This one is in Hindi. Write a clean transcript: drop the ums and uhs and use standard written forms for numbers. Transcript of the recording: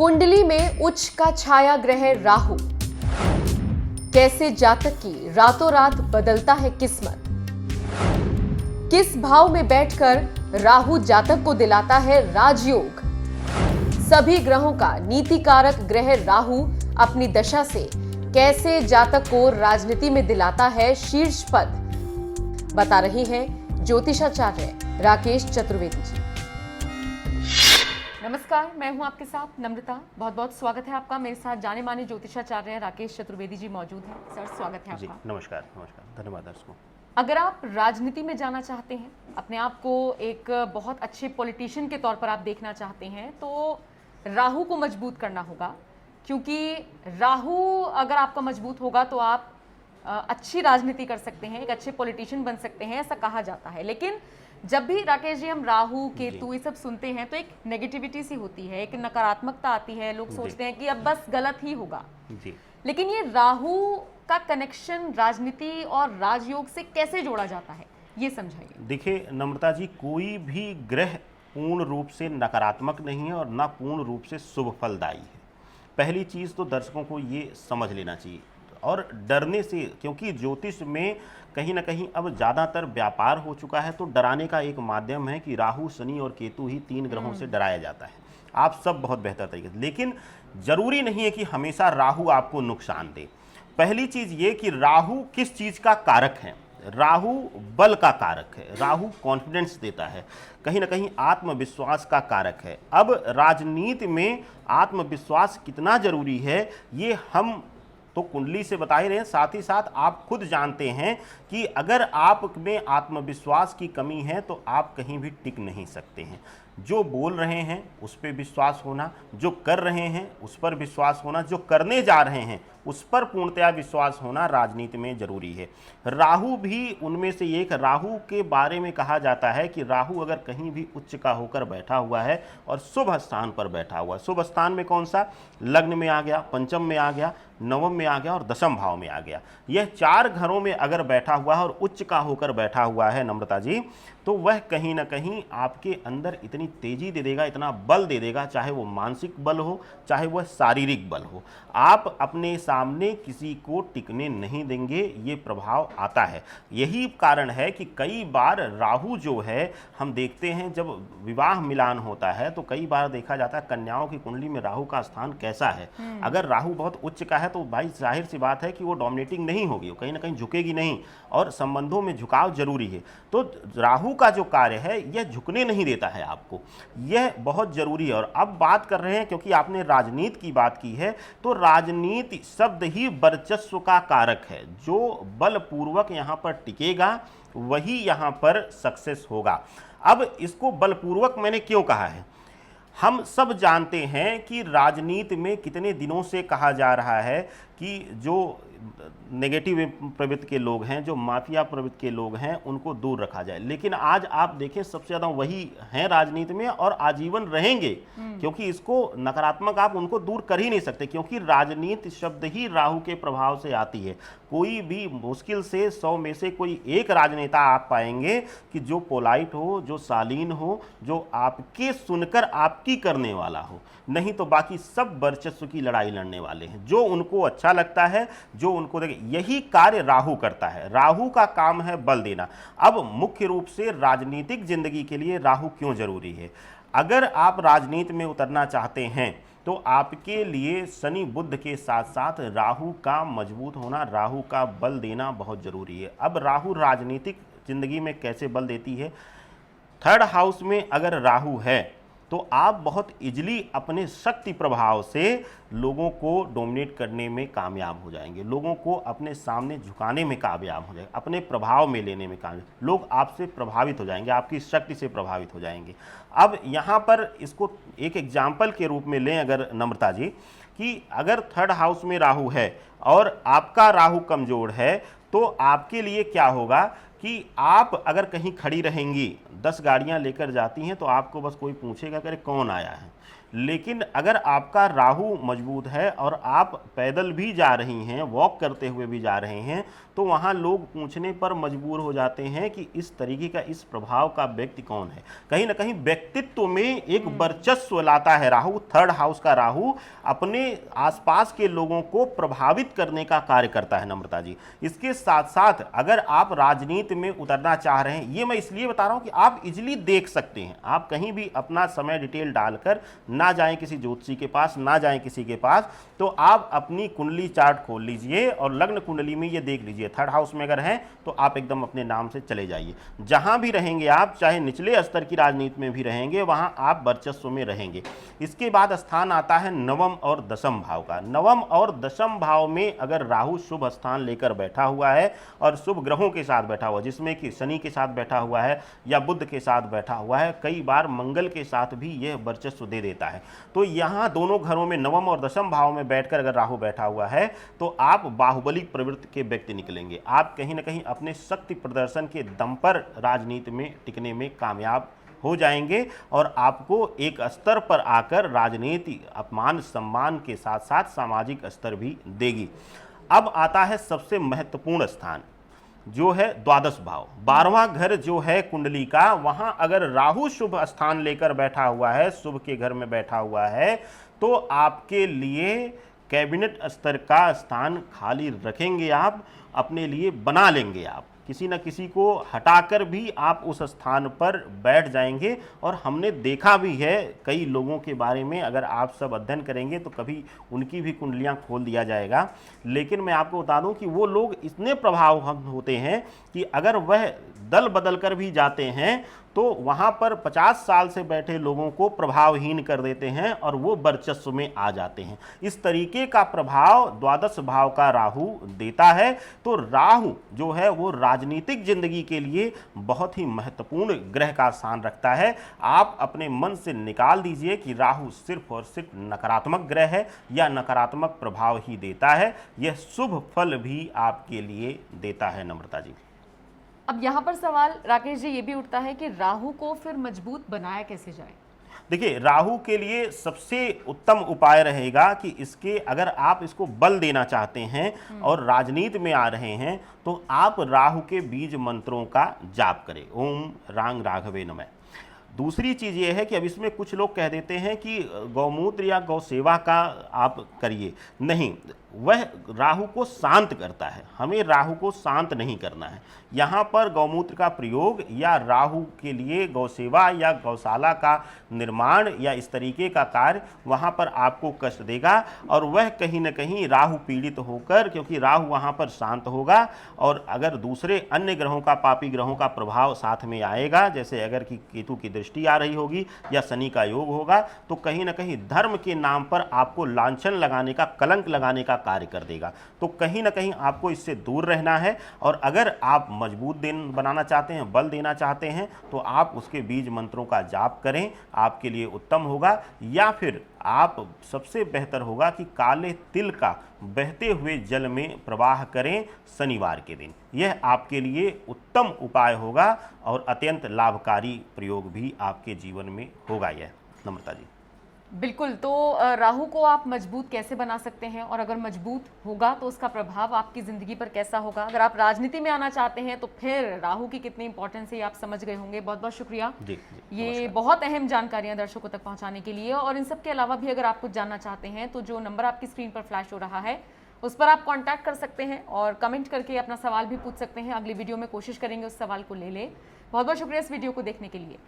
कुंडली में उच्च का छाया ग्रह राहु, कैसे जातक की रातों रात बदलता है किस्मत। किस भाव में बैठकर राहु जातक को दिलाता है राजयोग। सभी ग्रहों का नीतिकारक ग्रह राहु अपनी दशा से कैसे जातक को राजनीति में दिलाता है शीर्ष पद, बता रही हैं ज्योतिषाचार्य राकेश चतुर्वेदी जी। नमस्कार, मैं हूं आपके साथ नम्रता। बहुत बहुत स्वागत है आपका। मेरे साथ जाने माने ज्योतिषाचार्य राकेश चतुर्वेदी जी मौजूद हैं। सर, स्वागत है आपका। नमस्कार। धन्यवाद दर्शकों। अगर आप राजनीति में जाना चाहते हैं, अपने आप को एक बहुत अच्छे पॉलिटिशियन के तौर पर आप देखना चाहते हैं, तो राहु को मजबूत करना होगा, क्योंकि राहु अगर आपका मजबूत होगा तो आप अच्छी राजनीति कर सकते हैं, एक अच्छे पॉलिटिशियन बन सकते हैं, ऐसा कहा जाता है। लेकिन जब भी राकेश जी हम राहु केतु ये सब सुनते हैं तो एक नेगेटिविटी सी होती है, एक नकारात्मकता आती है। लोग सोचते हैं कि अब बस गलत ही होगा जी। लेकिन ये राहु का कनेक्शन राजनीति और राजयोग से कैसे जोड़ा जाता है, ये समझाइए। देखिए नम्रता जी, कोई भी ग्रह पूर्ण रूप से नकारात्मक नहीं है और ना पूर्ण रूप से शुभ फलदायी है। पहली चीज़ तो दर्शकों को ये समझ लेना चाहिए और डरने से, क्योंकि ज्योतिष में कहीं ना कहीं अब ज़्यादातर व्यापार हो चुका है, तो डराने का एक माध्यम है कि राहु, शनि और केतु ही 3 ग्रहों से डराया जाता है। आप सब बहुत बेहतर तरीके से, लेकिन जरूरी नहीं है कि हमेशा राहु आपको नुकसान दे। पहली चीज़ ये कि राहु किस चीज़ का कारक है। राहु बल का कारक है, राहु कॉन्फिडेंस देता है, कहीं ना कहीं आत्मविश्वास का कारक है। अब राजनीति में आत्मविश्वास कितना जरूरी है ये हम तो कुंडली से बता ही रहे हैं, साथ ही साथ आप खुद जानते हैं कि अगर आप में आत्मविश्वास की कमी है तो आप कहीं भी टिक नहीं सकते हैं। जो बोल रहे हैं उस पर विश्वास होना, जो कर रहे हैं उस पर विश्वास होना, जो करने जा रहे हैं उस पर पूर्णतया विश्वास होना राजनीति में जरूरी है। राहु भी उनमें से एक। राहु के बारे में कहा जाता है कि राहु अगर कहीं भी उच्च का होकर बैठा हुआ है और शुभ स्थान पर बैठा हुआ है, शुभ स्थान में कौन सा, लग्न में आ गया, पंचम में आ गया, नवम में आ गया और दशम भाव में आ गया, यह 4 घरों में अगर बैठा हुआ है और उच्च का होकर बैठा हुआ है नम्रता जी, तो वह कहीं ना कहीं आपके अंदर इतनी तेजी दे देगा, इतना बल दे देगा, चाहे वो मानसिक बल हो चाहे वह शारीरिक बल हो। आप अपने सामने किसी को टिकने नहीं देंगे, ये प्रभाव आता है। यही कारण है कि कई बार राहु जो है, हम देखते हैं जब विवाह मिलान होता है तो कई बार देखा जाता है कन्याओं की कुंडली में राहु का स्थान कैसा है। अगर राहु बहुत उच्च का है तो भाई जाहिर सी बात है कि वो डोमिनेटिंग नहीं होगी, वो कहीं ना कहीं झुकेगी नहीं, और संबंधों में झुकाव जरूरी है। तो राहु का जो कार्य है यह झुकने नहीं देता है आपको, यह बहुत जरूरी है। और अब बात कर रहे हैं, क्योंकि आपने राजनीति की बात की है, तो राजनीति शब्द ही वर्चस्व का कारक है। जो बलपूर्वक यहां पर टिकेगा वही यहां पर सक्सेस होगा। अब इसको बलपूर्वक मैंने क्यों कहा है, हम सब जानते हैं कि राजनीति में कितने दिनों से कहा जा रहा है कि जो नेगेटिव प्रवृत्ति के लोग हैं, जो माफिया प्रवृत्ति के लोग हैं, उनको दूर रखा जाए। लेकिन आज आप देखें सबसे ज़्यादा वही हैं राजनीति में और आजीवन रहेंगे, क्योंकि इसको नकारात्मक आप उनको दूर कर ही नहीं सकते, क्योंकि राजनीति शब्द ही राहु के प्रभाव से आती है। कोई भी मुश्किल से 100 में से कोई एक राजनेता आप पाएंगे कि जो पोलाइट हो, जो शालीन हो, जो आपके सुनकर आपकी करने वाला हो, नहीं तो बाकी सब वर्चस्व की लड़ाई लड़ने वाले हैं। जो उनको अच्छा लगता है, जो उनको देखे, यही कार्य राहु करता है। राहु का काम है बल देना। अब मुख्य रूप से राजनीतिक जिंदगी के लिए राहु क्यों जरूरी है। अगर आप राजनीति में उतरना चाहते हैं तो आपके लिए शनि बुध के साथ साथ राहु का मजबूत होना, राहु का बल देना बहुत जरूरी है। अब राहु राजनीतिक जिंदगी में कैसे बल देती है, 3rd हाउस में अगर राहु है तो आप बहुत इजीली अपने शक्ति प्रभाव से लोगों को डोमिनेट करने में कामयाब हो जाएंगे, लोगों को अपने सामने झुकाने में कामयाब हो जाएंगे, अपने प्रभाव में लेने में कामयाब। लोग आपसे प्रभावित हो जाएंगे, आपकी शक्ति से प्रभावित हो जाएंगे। अब यहाँ पर इसको एक एग्जाम्पल के रूप में लें अगर नम्रता जी, कि अगर 3rd हाउस में राहु है और आपका राहु कमजोर है, तो आपके लिए क्या होगा कि आप अगर कहीं खड़ी रहेंगी, 10 गाड़ियां लेकर जाती हैं, तो आपको बस कोई पूछेगा कि कौन आया है, लेकिन अगर आपका राहु मजबूत है और आप पैदल भी जा रही हैं, वॉक करते हुए भी जा रहे हैं, तो वहाँ लोग पूछने पर मजबूर हो जाते हैं कि इस तरीके का, इस प्रभाव का व्यक्ति कौन है। कहीं ना कहीं व्यक्तित्व में एक वर्चस्व लाता है राहु। थर्ड हाउस का राहु अपने आसपास के लोगों को प्रभावित करने का कार्य करता है नम्रता जी। इसके साथ साथ अगर आप राजनीति में उतरना चाह रहे हैं, ये मैं इसलिए बता रहा हूं कि आप इजीली देख सकते हैं। आप कहीं भी अपना समय डिटेल डालकर ना जाएं किसी ज्योतिषी के पास, ना जाएं किसी के पास, तो आप अपनी कुंडली चार्ट खोल लीजिए और लग्न कुंडली में ये देख लीजिए। थर्ड हाउस में अगर हैं तो आप एकदम अपने नाम से चले जाइए। जहां भी रहेंगे आप, चाहे निचले स्तर की राजनीति में भी रहेंगे, वहां आप वर्चस्व में रहेंगे। इसके बाद स्थान आता है नवम और दशम भाव का। नवम और दशम भाव में अगर राहु शुभ स्थान लेकर बैठा हुआ है और शुभ ग्रहों के साथ बैठा हुआ, जिसमें कि शनि के साथ बैठा हुआ है या बुध के साथ बैठा हुआ है, कई बार मंगल के साथ भी यह वर्चस्व दे देता है। तो यहाँ दोनों घरों में नवम और दशम भाव में बैठकर अगर राहु बैठा हुआ है तो आप बाहुबली प्रवृत्ति के व्यक्ति निकलेंगे। आप कहीं ना कहीं अपने शक्ति प्रदर्शन के दम पर राजनीति में टिकने में कामयाब हो जाएंगे और आपको एक स्तर पर आकर राजनीति अपमान सम्मान के साथ साथ सामाजिक स्तर भी देगी। अब आता है सबसे महत्वपूर्ण स्थान, जो है द्वादश भाव, 12वां घर जो है कुंडली का। वहां अगर राहु शुभ स्थान लेकर बैठा हुआ है, शुभ के घर में बैठा हुआ है, तो आपके लिए कैबिनेट स्तर का स्थान खाली रखेंगे, आप अपने लिए बना लेंगे। आप किसी न किसी को हटाकर भी आप उस स्थान पर बैठ जाएंगे। और हमने देखा भी है कई लोगों के बारे में, अगर आप सब अध्ययन करेंगे तो कभी उनकी भी कुंडलियां खोल दिया जाएगा। लेकिन मैं आपको बता दूं कि वो लोग इतने प्रभावशाली होते हैं कि अगर वह दल बदल कर भी जाते हैं तो वहां पर 50 साल से बैठे लोगों को प्रभावहीन कर देते हैं और वो वर्चस्व में आ जाते हैं। इस तरीके का प्रभाव द्वादश भाव का राहु देता है। तो राहु जो है वो राजनीतिक जिंदगी के लिए बहुत ही महत्वपूर्ण ग्रह का स्थान रखता है। आप अपने मन से निकाल दीजिए कि राहु सिर्फ और सिर्फ नकारात्मक ग्रह है या नकारात्मक प्रभाव ही देता है। यह शुभ फल भी आपके लिए देता है नम्रता जी। अब यहाँ पर सवाल राकेश जी ये भी उठता है कि राहु को फिर मजबूत बनाया कैसे जाए। देखिए, राहु के लिए सबसे उत्तम उपाय रहेगा कि इसके अगर आप इसको बल देना चाहते हैं और राजनीति में आ रहे हैं तो आप राहु के बीज मंत्रों का जाप करें, ओम रांग राघवे नमः। दूसरी चीज़ ये है कि अब इसमें कुछ लोग कह देते हैं कि गौमूत्र या गौ सेवा का आप करिए, नहीं, वह राहु को शांत करता है। हमें राहु को शांत नहीं करना है। यहाँ पर गौमूत्र का प्रयोग या राहु के लिए गौ सेवा या गौशाला का निर्माण या इस तरीके का कार्य वहाँ पर आपको कष्ट देगा और वह कहीं न कहीं राहु पीड़ित होकर, क्योंकि राहु वहाँ पर शांत होगा और अगर दूसरे अन्य ग्रहों का, पापी ग्रहों का प्रभाव साथ में आएगा, जैसे अगर कि केतु की दृष्टि आ रही होगी या शनि का योग होगा, तो कहीं ना कहीं धर्म के नाम पर आपको लांछन लगाने का, कलंक लगाने का कार्य कर देगा। तो कहीं ना कहीं आपको इससे दूर रहना है। और अगर आप मजबूत दिन बनाना चाहते हैं, बल देना चाहते हैं, तो आप उसके बीज मंत्रों का जाप करें, आपके लिए उत्तम होगा। या फिर आप सबसे बेहतर होगा कि काले तिल का बहते हुए जल में प्रवाह करें शनिवार के दिन। यह आपके लिए उत्तम उपाय होगा और अत्यंत लाभकारी प्रयोग भी आपके जीवन में होगा। यह नम्रता जी। बिल्कुल। तो राहु को आप मजबूत कैसे बना सकते हैं और अगर मजबूत होगा तो उसका प्रभाव आपकी ज़िंदगी पर कैसा होगा। अगर आप राजनीति में आना चाहते हैं तो फिर राहु की कितनी इंपॉर्टेंस है आप समझ गए होंगे। बहुत बहुत शुक्रिया जी, ये बहुत अहम जानकारियां दर्शकों तक पहुंचाने के लिए। और इन सब के अलावा भी अगर आप कुछ जानना चाहते हैं तो जो नंबर आपकी स्क्रीन पर फ्लैश हो रहा है उस पर आप कॉन्टैक्ट कर सकते हैं और कमेंट करके अपना सवाल भी पूछ सकते हैं। अगली वीडियो में कोशिश करेंगे उस सवाल को ले लें। बहुत बहुत शुक्रिया इस वीडियो को देखने के लिए।